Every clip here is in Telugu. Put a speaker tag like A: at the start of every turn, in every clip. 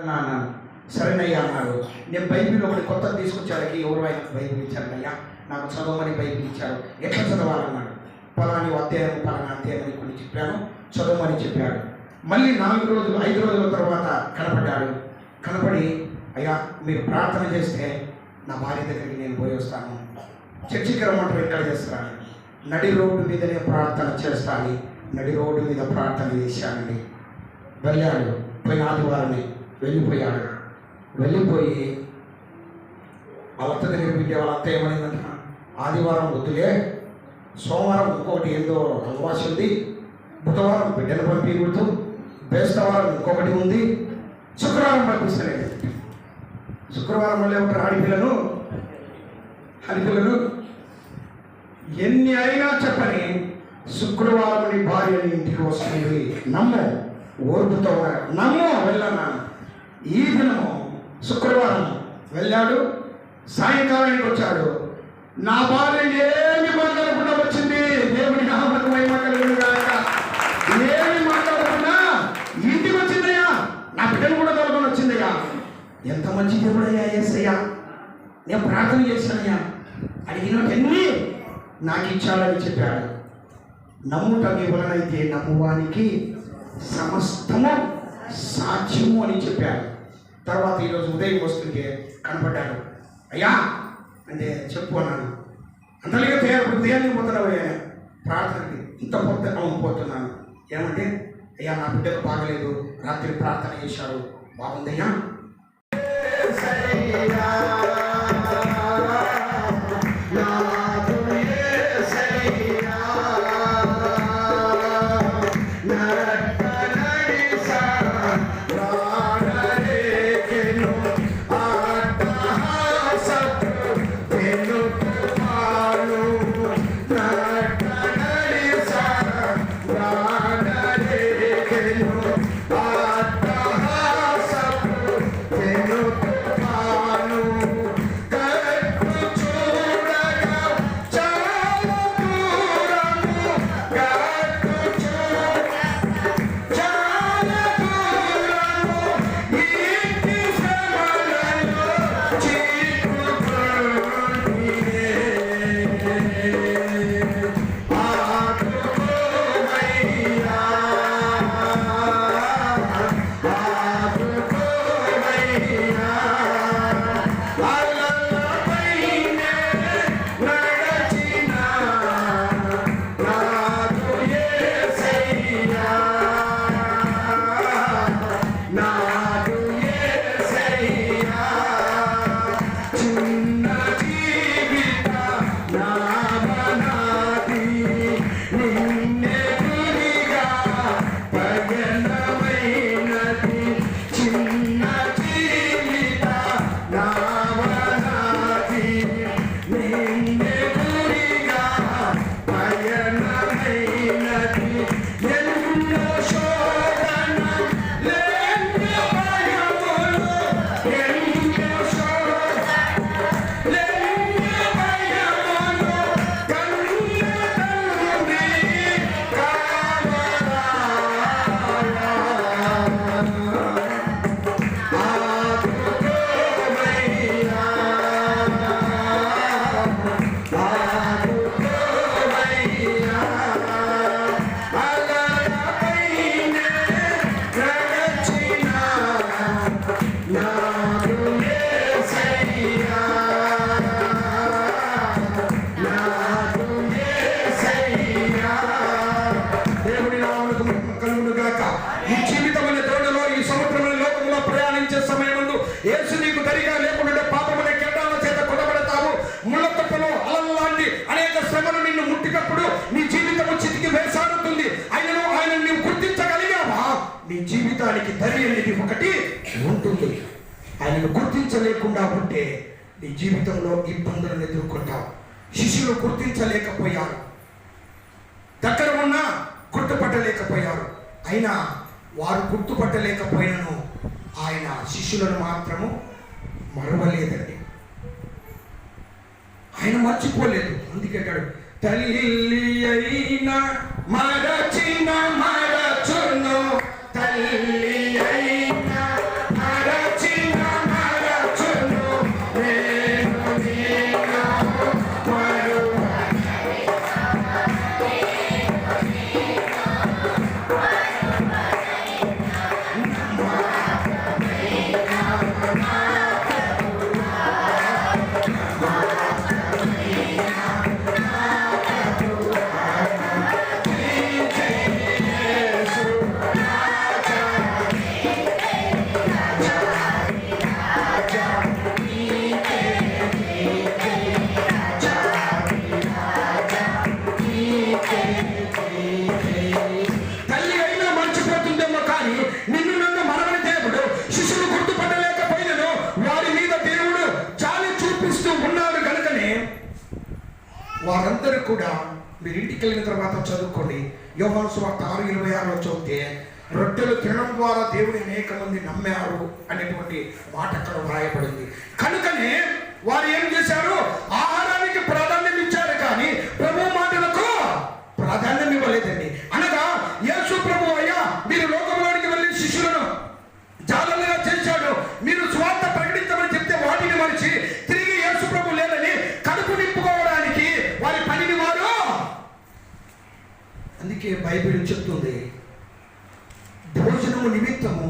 A: అన్నాను. సరేనయ్యా అన్నారు. నేను బైబిల్ ఒకటి కొత్తది తీసుకొచ్చానికి ఎవరు ఆయన బైబిల్ ఇచ్చారయ్యా, నాకు చదవమని బైబిల్ ఇచ్చారు. ఎట్లా చదవాలన్నాడు. పలాని అధ్యాయం పలానా అధ్యాయం అని కొన్ని చెప్పాను, చదవమని చెప్పాడు. మళ్ళీ 5 రోజుల తర్వాత కనపడి అయ్యా మీరు ప్రార్థన చేస్తే నా భార్య దగ్గరికి నేను పోయి వస్తాను, చర్చికి రమ్మంటారు, ఎక్కడ చేస్తాను, నడి రోడ్డు మీదనే ప్రార్థన చేస్తాను. నడి రోడ్డు మీద ప్రార్థన చేశానండి. వెళ్ళాడు, పోయిన ఆదివారమే వెళ్ళిపోయి వాళ్ళ అత్త దగ్గర పెట్టే వాళ్ళ అత్త ఏమైందంట, ఆదివారం వద్దులే, సోమవారం ఇంకొకటి ఏందో అమావాస్య ఉంది, బుధవారం బిడ్డను పంపించకూడదు, బేస్తవారం ఇంకొకటి ఉంది, శుక్రవారం పంపిస్తానండి. శుక్రవారం మళ్ళీ ఉంటారు ఆడిపిల్లలు ఎన్ని అయినా చెప్పని శుక్రవారం నీ భార్యని ఇంటికి వస్తుంది, నమ్ము, ఓర్పుతో నమ్ము. వెళ్ళన్నాను. ఈ దినము శుక్రవారం వెళ్ళాడు, సాయంకాలానికి వచ్చాడు. నా భార్య ఏమి మాట్లాడకుండా వచ్చింది. దేవుడి నామమునకు మహిమ కలుగును గాక. ఏమి మాట్లాడకుండా ఇంటికి వచ్చిందయ్యా, నా బిడ్డను కూడా తోలుకొని వచ్చిందయ్యా. ఎంత మంచి దేవుడయ్యా యేసయ్యా, నేను ప్రార్థన చేశానయ్యా, అడిగినవన్నీ నాకు ఇచ్చాడని చెప్పాడు. నమ్ముట నీ వలనైతే నమ్మువానికి సమస్తము సాధ్యము అని చెప్పాడు. తర్వాత ఈరోజు ఉదయం వస్తుంటే కనపడ్డాడు. అయ్యా అంటే చెప్పు అన్నాను. అంతలేగా ఉదయాన్ని పోతున్నావయ్యా ప్రార్థనకి, ఇంత పోతున్నాను. ఏమంటే అయ్యా నా బిడ్డకు బాగలేదు, రాత్రి ప్రార్థన చేశారు, బాగుందయ్యా. యేసు నీకు దరిగా లేకుండా పాపమనే కెరటాల చేత కొట్టబడతావు. ముళ్ళ తప్పలో అలల్లాంటి అనేక శ్రమలు నిన్ను ముట్టినప్పుడు నీ జీవితం చితికి వేసాడుతుంది. ఆయన నీవు గుర్తించగలిగావా? నీ జీవితానికి దరి అనేది ఒకటి ఉంటుంది. ఆయనను గుర్తించలేకుండా ఉంటే నీ జీవితంలో ఇబ్బందులను ఎదుర్కొంటావు. శిష్యులు గుర్తించలేకపోయారు, దగ్గర ఉన్నా గుర్తుపట్టలేకపోయారు. అయినా వారు గుర్తుపట్టలేకపోయినను ఆయన శిష్యులను మాత్రము మరవలేదండి. ఆయన మర్చిపోలేదు. అందుకేటాడు, తల్లి అయినా మరచిన మరచును, తల్లి అయినా కూడా మీరు ఇంటికి వెళ్ళిన తర్వాత చదువుకోండి. యోహాను సువార్త 6:26 చదివితే రొట్టెలు తినడం ద్వారా దేవుని అనేక మంది నమ్మారు అనేటువంటి మాట అక్కడ వ్రాయబడింది. కనుకనే వారు ఏం చేశారు? ఆహారానికి ప్రాధాన్యం ఇచ్చారు కానీ ప్రభు మాటలకు ప్రాధాన్యం ఇవ్వలేదండి. అనగా యేసు ప్రభు అయ్యా మీరు లోకంలోనికి వెళ్ళి శిష్యులను జాలలుగా చేశాడు, మీరు స్వార్థ ప్రకటించమని చెప్తే వాటిని మరిచి తిరిగి యేసు ప్రభు లేదని కడుపు నింపుకోవడానికి వారి పనిని వారు. అందుకే బైబిల్ చెప్తుంది, భోజనము నిమిత్తము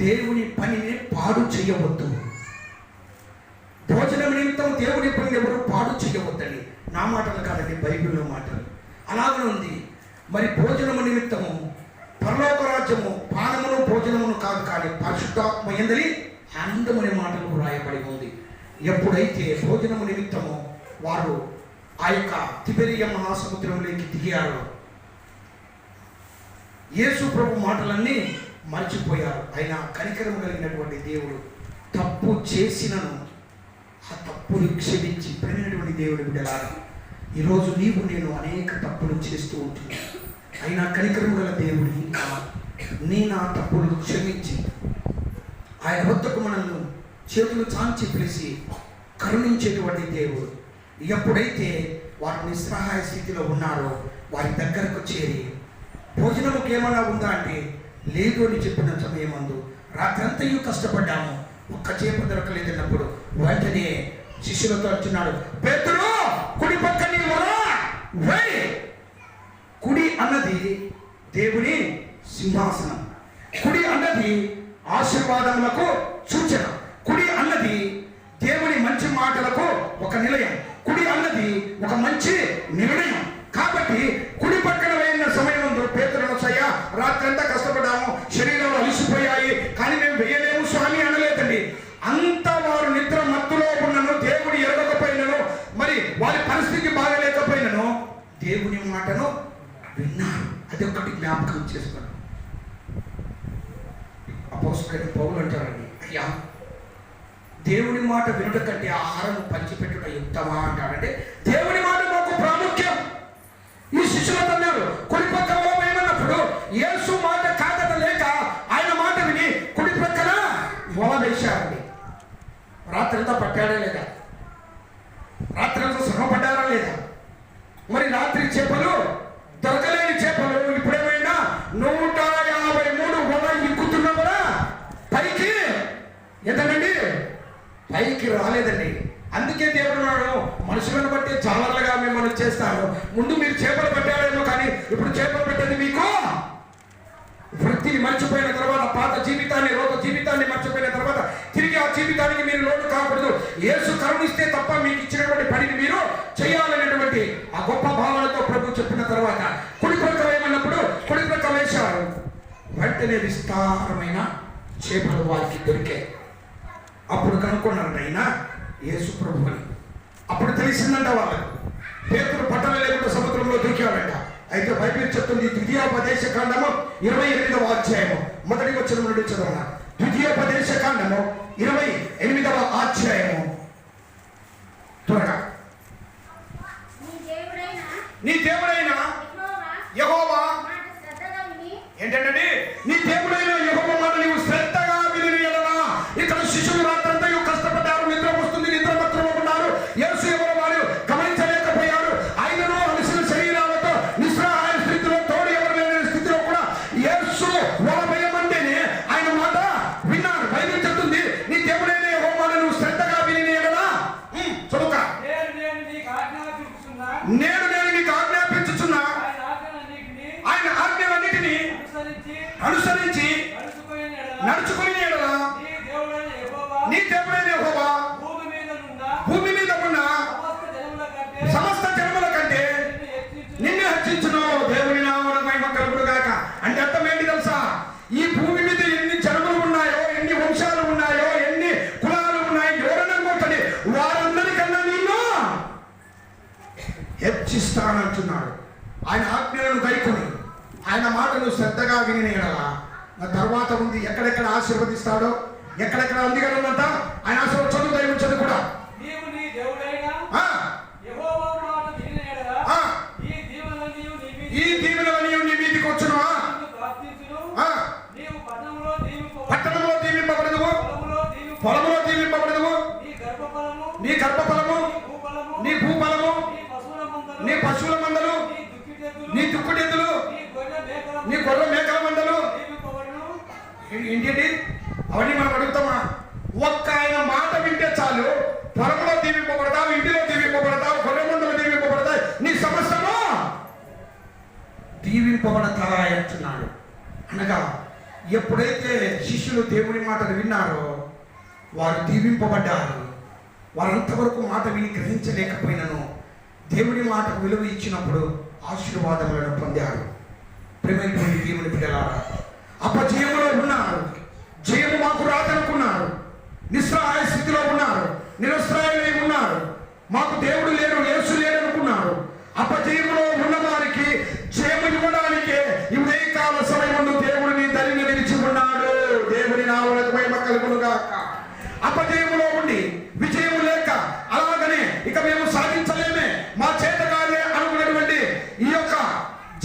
A: దేవుని పనిని పాడు చేయవద్దు. భోజనం నిమిత్తం దేవుని పనిని ఎవరు పాడు చేయవద్దని. నా మాటలు కాదండి, బైబిల్లో మాటలు అలాగే ఉంది. మరి భోజనము నిమిత్తము పరలోక రాజ్యము పానమును భోజనమును కాదు కానీ పరిశుద్ధాత్మ యందలి ఆనందమనే మాటలు రాయబడి ఉంది. ఎప్పుడైతే భోజనము నిమిత్తము వారు ఆ యొక్క తిబెరియ మహాసముద్రంలోకి దిగారు, యేసు ప్రభు మాటలన్నీ మర్చిపోయారు. ఆయన కనికరం కలిగినటువంటి దేవుడు తప్పు చేసినను ఆ తప్పులు క్షమించి పెరిగినటువంటి దేవుడు బిడ్డలారా, ఈరోజు నీవు నేను అనేక తప్పులు చేస్తూ ఉంటున్నాను. అయినా కనికరం గల దేవుడు ఇంకా నా తప్పులు క్షమించి ఆయన వద్దకు మనల్ని చేతులు చాంచి పిలిచి కరుణించేటువంటి దేవుడు. ఎప్పుడైతే వారు నిస్సహాయ స్థితిలో ఉన్నారో వారి దగ్గరకు చేరి భోజనముకి ఏమన్నా ఉందా అంటే లేదు అని చెప్పిన సమయమందు రాత్రంతయు కష్టపడ్డాము, ఒక్క చేప దొరకలేదన్నప్పుడు వెంటనే శిష్యులతో అంటున్నాడు, పేతురు కుడి పక్క నీ వల వేయి. కుడి అన్నది దేవుని సింహాసనం, కుడి అన్నది ఆశీర్వాదములకు సూచన, కుడి అన్నది దేవుని మంచి మాటలకు ఒక నిలయం, కుడి అన్నది ఒక మంచి నిర్ణయం. కాబట్టి కుడి పక్కన వేయిన సమయం పేతురును సయ్యా రాత్రంతా కష్టపడ్డాము, శరీరంలో అలిసిపోయాయి కానీ మేము వేయలేము స్వామి అనలేదండి. అంత వారు నిద్ర మత్తులో ఉన్నను, దేవుడు ఎరగకపోయినను, మరి వారి పరిస్థితి బాగలేకపోయినను దేవుని మాటను విన్నారు. అది ఒకటి జ్ఞాపకం చేసుకున్నాను. అపోస్తలుడైన పౌలు అంటారండి, అయ్యా దేవుని మాట వినుట కంటే ఆహారం పంచిపెట్టుట యుక్తమా అంటారంటే దేవుని మాట మాకు ప్రాముఖ్యం. ఈ శిష్యులతో అన్నారు కుడి పక్కన ఏమన్నప్పుడు యేసు మాట కాదట లేక ఆయన మాట విని కుడి పక్కన వల వేశారండి. రాత్రంతా పట్టాడా లేదా? రాత్రంతా శ్రమపడ్డారా లేదా? మరి రాత్రి చేపలు దొరకలేని చేపలు ఇప్పుడేమైనా 153 వల ఎక్కుతున్నా కూడా పైకి ఎంతమండి పైకి రాలేదండి. అందుకే దేవుడు అన్నాడు, మనుషులను బట్టి జాలర్లుగా మిమ్మల్ని చేస్తాను. ముందు మీరు చేపలు పట్టారేమో కానీ ఇప్పుడు చేపలు పెట్టేది మీకు వృత్తిని మర్చిపోయిన తర్వాత, పాత జీవితాన్ని రోత జీవితాన్ని మర్చిపోయిన తర్వాత తిరిగి ఆ జీవితానికి మీరు లోటు కాకూడదు. యేసు కరుణిస్తే తప్ప మీకు ఇచ్చినటువంటి పనిని మీరు చేయాలనేటువంటి ఆ గొప్ప భావనతో ప్రభు చెప్పిన తర్వాత కుడి ప్రక్క వేయమన్నప్పుడు కుడి ప్రక్క వేశారు. వెంటనే విస్తారమైన చేపలు వారికి దొరికాయి. అప్పుడు కనుక్కున్నారంట అయినా యేసు ప్రభు అని. అప్పుడు తెలిసిందంట వాళ్ళకు, పేతురు పట్టణ లేకుండా సముద్రంలో దూకాడంట. అయితే బైబిల్ చెప్తుంది, ద్వితీయోపదేశ కాండము 28వ అధ్యాయము 1వ వచనం నుండి చదవనా. ద్వితీయోపదేశ కాండము 28వ అధ్యాయము త్వరగా. నీ దేవుడైన యెహోవా ఏంటంటే నీ దేవుడైన యెహోవా మాట నీవు శ్రద్ధగా విని ఎడలా. ఇక్కడ శిశువులు రాత్రంతా కష్టపడ్డారు, నిద్ర వస్తుంది, నిద్ర పత్రంలో ఉన్నారు. యేసు ఎవరో వారు గమనించలేకపోయారు. ఆయనను అలసిన శరీరాలతో నిస్సహాయ స్థితిలో, తోడు ఎవరు లేని స్థితిలో కూడా యేసు వల వేయమంటేనే ఆయన మాట విన్నారు. బైబిల్ చెప్తుంది, నీ దేవుడైన యెహోవా నువ్వు శ్రద్ధగా విని ఎడలా. చదువుక. నేను నీకు ఆజ్ఞాపించుచున్నా ఆయన ఆజ్ఞలన్నిటినీ అనుసరించి నడుచుకుని ఎడలా నీ దేవుడైన యెహోవా భూమి మీద ఉన్న సమస్త జనముల కంటే నిన్ను హెచ్చించును. దేవుని నామమునకు మహిమ కలుగును గాక. అంటే అర్థం ఏంటి తెలుసా? ఈ భూమి మీద ఎన్ని జనములు ఉన్నాయో, ఎన్ని వంశాలు ఉన్నాయో, ఎన్ని కులాలు ఉన్నాయో, ఎవరనుకుంటుంది వారందరికన్నా నిన్ను హెచ్చిస్తానంటున్నాడు. ఆయన ఆజ్ఞలను గైకొని ఆయన మాటను శ్రద్ధగా విని ఎడలా. తర్వాత ఉంది ఎక్కడెక్కడ ఆశీర్వదిస్తాడో, ఎక్కడెక్కడ ఉంది కదంతా ఆయన ఆశీర్వాద చదువు దైవం చదువు కూడా. పొలములో దీవింపబడదువు, నీ గర్భఫలము, నీ భూఫలము, నీ పశువుల మందలు, నీ దుక్కుటెద్దులు, నీ గొర్రె మేకల మందలు. ఏంటి అవన్నీ మనం అడుగుతామా? ఒక్క ఆయన మాట వింటే చాలు, పొలంలో దీవింపబడతావు, ఇంటిలో దీవింపబడతావు, గొర్రె మందలు దీవింపబడతాయి, నీ సమస్తము దీవింపబడతాయి అంటున్నాడు. అనగా ఎప్పుడైతే శిష్యులు దేవుని మాటలు విన్నారో వారు దీవింపబడ్డారు. వారంతవరకు మాట విని గ్రహించలేకపోయినను దేవుని మాటకు విలువ ఇచ్చినప్పుడు ఆశీర్వాదములను పొందారు. ప్రేమైనటువంటి దేవుని బిడ్డలారా, అపజయములో ఉన్నారు, జయము మాకు రాదనుకున్నారు, నిస్సహాయ స్థితిలో ఉన్నారు, నిరస్త్రాయులై ఉన్నారు, మాకు దేవుడు లేరు, యేసు లేరు అనుకున్నారు. అపజయములో ఉన్న వారికి జయము ఇవ్వడానికి ఇదే కాల సమయంలో దేవుడిని దరిని నిలిచి ఉన్నాడు. దేవుని నామమునకు మహిమ కలుగును గాక. అపజయములో ఉండి విజయము లేక అలాగనే ఇక మేము సాధించలేమే, మా చేత కాదే అనుకున్నటువంటి ఈ యొక్క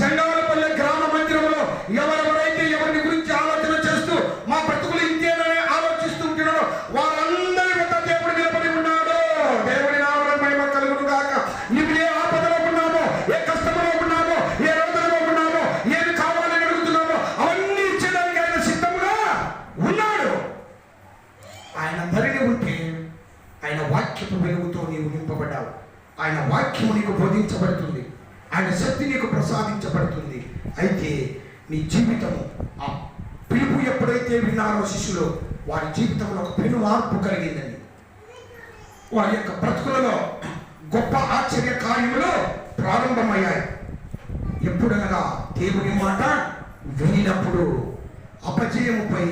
A: జంగాలపల్లె గ్రామ మందిరంలో ఎవరెవరైతే ఎవరిని గురించి ఆలోచన చేస్తూ మా బ్రతుకులు ఇంతేనని ఆలోచిస్తూ ఉంటున్నారో వారందరి వద్ద దేవుడు నిలబడి ఉన్నాడు. దేవుడి నామమునకు మహిమ కలుగును గాక. నువ్వు ఏ ఆపదలో ఉన్నామో, ఏ కష్టంలో ఉన్నామో, ఏ రోగంలో ఉన్నామో, ఏది కావాలని అడుగుతున్నామో అవన్నీ ఇచ్చేదానికి ఆయన సిద్ధంగా ఉన్నాడు. ఆయన ధరిని ఉంటే ఆయన వాక్యపు వెలుగుతో నీవు నింపబడ్డావు. ఆయన వాక్యము నీకు బోధించబడుతుంది, ఆయన శక్తి నీకు ప్రసాదించబడుతుంది. అయితే నీ జీవితము ఆ పిలుపు ఎప్పుడైతే విన్నారో శిష్యులు, వారి జీవితంలో ఒక పెను మార్పు కలిగిందండి. వారి యొక్క బ్రతుకులలో గొప్ప ఆశ్చర్య కార్యములు ప్రారంభమయ్యాయి. ఎప్పుడనగా దేవుని మాట వినినప్పుడు అపజయముపై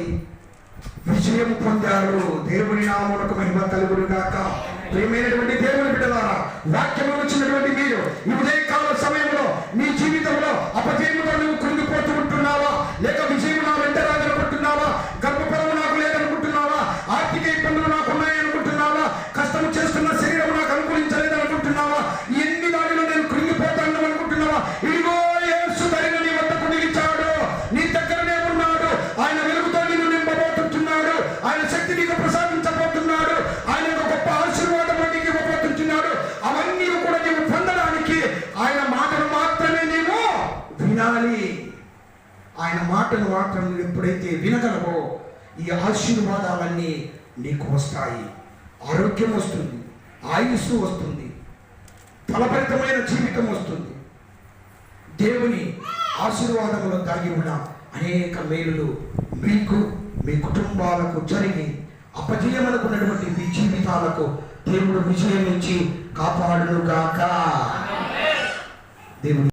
A: విజయము పొందారు. దేవుని నామమునకు మహిమ కలుగును గాక. ప్రియమైనటువంటి దేవుని బిడ్డలారా, వాక్యము వచ్చినటువంటి మీరు ఈ ఉదయకాల సమయంలో నీ జీవితంలో అపజయముతో నువ్వు కృంగిపోతూ ఉంటున్నావా, లేక విజయం నా వెంట రాదనుకుంటున్నావా, గర్భఫలము నాకు లేదనుకుంటున్నావా, ఆర్థిక ఇబ్బందులు నాకు ఉన్నాయనుకుంటున్నావా, కష్టము చేస్తున్న శరీరం నాకు అనుకూలించలేదనుకుంటున్నావా, ఎన్ని దానిలో నేను కృంగిపోతాను అనుకుంటున్నావా? ఇదిగో యేసు ధరిని నీ వద్దకు నిలిచాడు, నీ దగ్గరనే ఉన్నాడు. ఆయన వెలుగుతో నిన్ను నింపబోతున్నాడు, ఆయన శక్తి నీకు ప్రసాదించబోతున్నాడు, ఆయన ఒక గొప్ప ఆశీర్వాదం నీకు ఇవ్వబోతున్నాడు. అవన్నీ కూడా నీవు పొందడానికి ఆయన మాటను మాత్రమే నీవు వినాలి. ఆయన మాటను మాత్రం నువ్వు ఎప్పుడైతే వినగలవో ఈ ఆశీర్వాదాలన్నీ నీకు వస్తాయి. ఆరోగ్యం వస్తుంది, ఆయుస్సు వస్తుంది, ఫలభరితమైన జీవితం వస్తుంది. దేవుని ఆశీర్వాదములో దాగి ఉన్న అనేక మేలులు మీకు, మీ కుటుంబాలకు జరిగి అపజయమనుకున్నటువంటి మీ జీవితాలకు దేవుడు విజయం నుంచి కాపాడును గాక. దేవుని